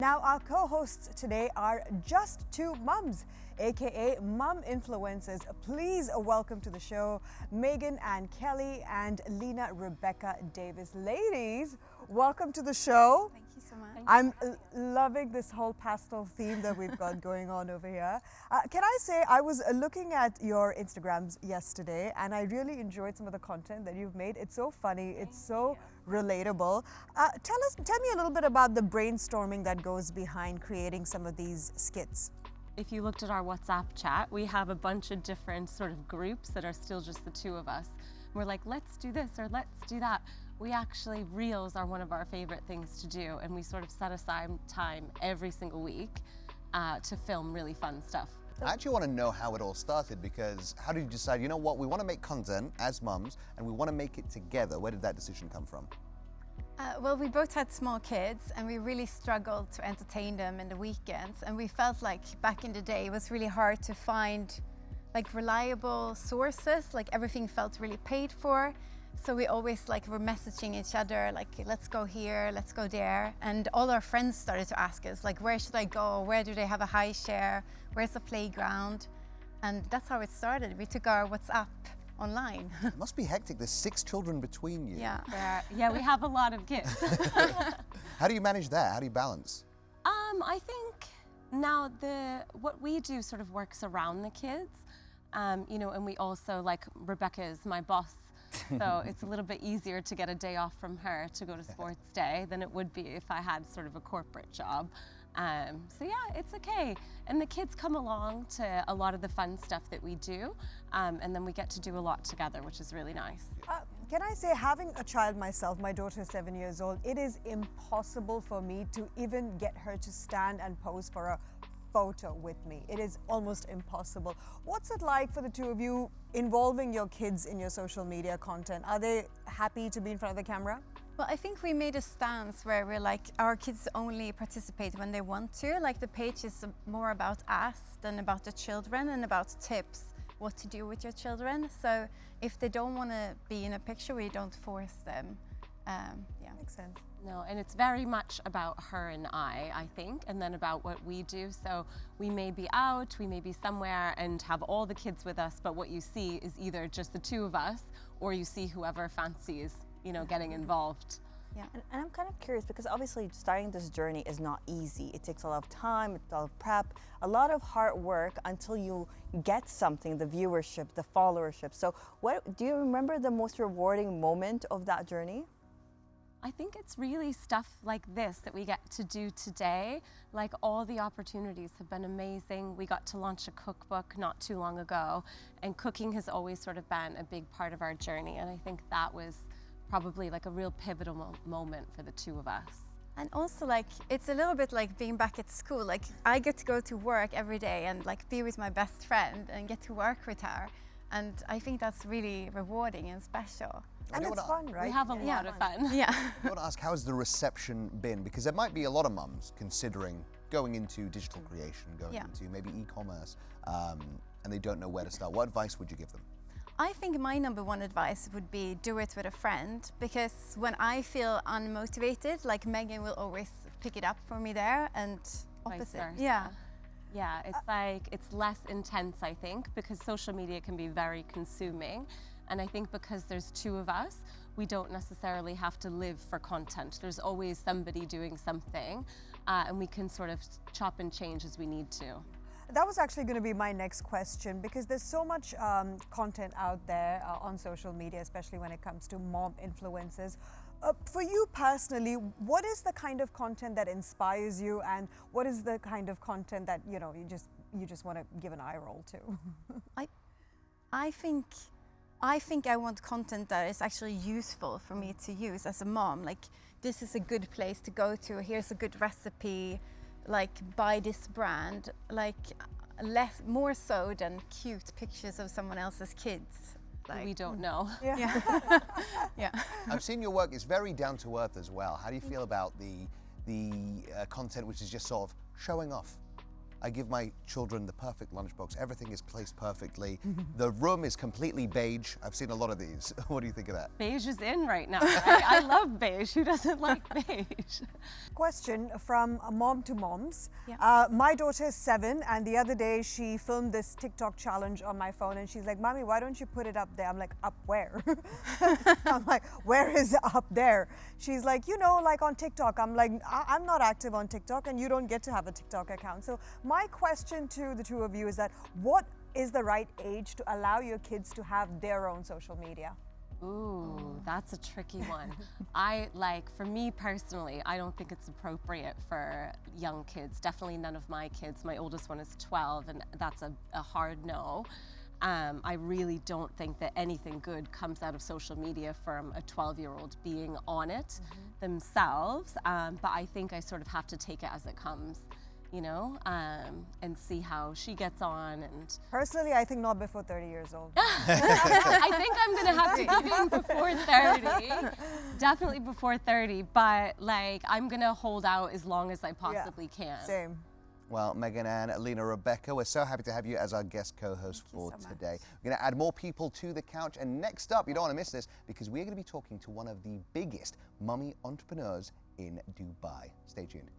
Now, our co-hosts today are just two mums, aka mum influencers. Please welcome to the show Megan and Kelly and Lena Rebecca Davis. Ladies, welcome to the show. Thank you so much. I'm loving this whole pastel theme that we've got going on over here. Can I say, I was looking at your Instagrams yesterday and I really enjoyed some of the content that you've made. It's so funny, it's so relatable. Tell me a little bit about the brainstorming that goes behind creating some of these skits. If you looked at our WhatsApp chat, we have a bunch of different sort of groups that are still just the two of us. We're like, let's do this or let's do that. We actually, reels are one of our favorite things to do, and we sort of set aside time every single week to film really fun stuff. I actually want to know how it all started, because how did you decide, you know what, we want to make content as mums and we want to make it together? Where did that decision come from? Well, we both had small kids and we really struggled to entertain them in the weekends, and we felt like back in the day it was really hard to find like reliable sources, like everything felt really paid for. So we always were messaging each other like, let's go here, let's go there. And all our friends started to ask us like, where should I go? Where do they have a high share? Where's the playground? And that's how it started. We took our WhatsApp online. It must be hectic. There's 6 children between you. Yeah. Yeah, we have a lot of kids. How do you manage that? How do you balance? I think now what we do sort of works around the kids, you know, and we also, like, Rebecca is my boss, so it's a little bit easier to get a day off from her to go to sports day than it would be if I had sort of a corporate job. So yeah, it's okay. And the kids come along to a lot of the fun stuff that we do, and then we get to do a lot together, which is really nice. Can I say, having a child myself, my daughter is 7 years old, it is impossible for me to even get her to stand and pose for a photo with me. It is almost impossible. What's it like for the two of you involving your kids in your social media content? Are they happy to be in front of the camera? Well, I think we made a stance where we're like, our kids only participate when they want to. Like the page is more about us than about the children and about tips, what to do with your children. So if they don't want to be in a picture, we don't force them. Yeah. Makes sense. No, and it's very much about her and I think, and then about what we do. So we may be out, we may be somewhere and have all the kids with us, but what you see is either just the two of us or you see whoever fancies, you know, getting involved. Yeah. And I'm kind of curious, because obviously starting this journey is not easy. It takes a lot of time, it's a lot of prep, a lot of hard work until you get something, the viewership, the followership. So what do you remember the most rewarding moment of that journey? I think it's really stuff like this that we get to do today. Like, all the opportunities have been amazing. We got to launch a cookbook not too long ago, and cooking has always sort of been a big part of our journey, and I think that was probably like a real pivotal moment for the two of us. And also, like, it's a little bit like being back at school. Like, I get to go to work every day and like be with my best friend and get to work with her. And I think that's really rewarding and special. And it's fun, right? We have a lot of fun. Yeah. I want to ask, how has the reception been? Because there might be a lot of mums considering going into digital creation, going into maybe e-commerce, and they don't know where to start. What advice would you give them? I think my number one advice would be do it with a friend, because when I feel unmotivated, like Megan will always pick it up for me there, and opposite. Yeah. Yeah, it's like, it's less intense, I think, because social media can be very consuming. And I think because there's two of us, we don't necessarily have to live for content. There's always somebody doing something, and we can sort of chop and change as we need to. That was actually going to be my next question, because there's so much content out there on social media, especially when it comes to mom influencers. For you personally, what is the kind of content that inspires you, and what is the kind of content that you just want to give an eye roll to? I think I want content that is actually useful for me to use as a mom. Like, this is a good place to go to. Here's a good recipe. Like, buy this brand. Like, more so than cute pictures of someone else's kids. Like, we don't know. Yeah. Yeah. I've seen your work. It's very down to earth as well. How do you feel about the content which is just sort of showing off? I give my children the perfect lunchbox. Everything is placed perfectly. The room is completely beige. I've seen a lot of these. What do you think of that? Beige is in right now. I love beige. Who doesn't like beige? Question from mom to moms. Yeah. My daughter is 7, and the other day she filmed this TikTok challenge on my phone, and she's like, "Mommy, why don't you put it up there?" I'm like, "Up where?" I'm like, "Where is it up there?" She's like, "You know, like on TikTok." I'm like, I'm not active on TikTok, and you don't get to have a TikTok account. So my question to the two of you is that what is the right age to allow your kids to have their own social media? Ooh, that's a tricky one. For me personally, I don't think it's appropriate for young kids. Definitely none of my kids. My oldest one is 12, and that's a hard no. I really don't think that anything good comes out of social media from a 12-year-old being on it themselves. But I think I sort of have to take it as it comes, you know, and see how she gets on. And Personally, I think not before 30 years old. I think I'm gonna have to even before 30, definitely before 30. But like, I'm gonna hold out as long as I possibly can. Same. Well, Megan and Alina Rebecca, we're so happy to have you as our guest co-host for today. We're going to add more people to the couch, and next up, you don't want to miss this, because we're going to be talking to one of the biggest mummy entrepreneurs in Dubai. Stay tuned.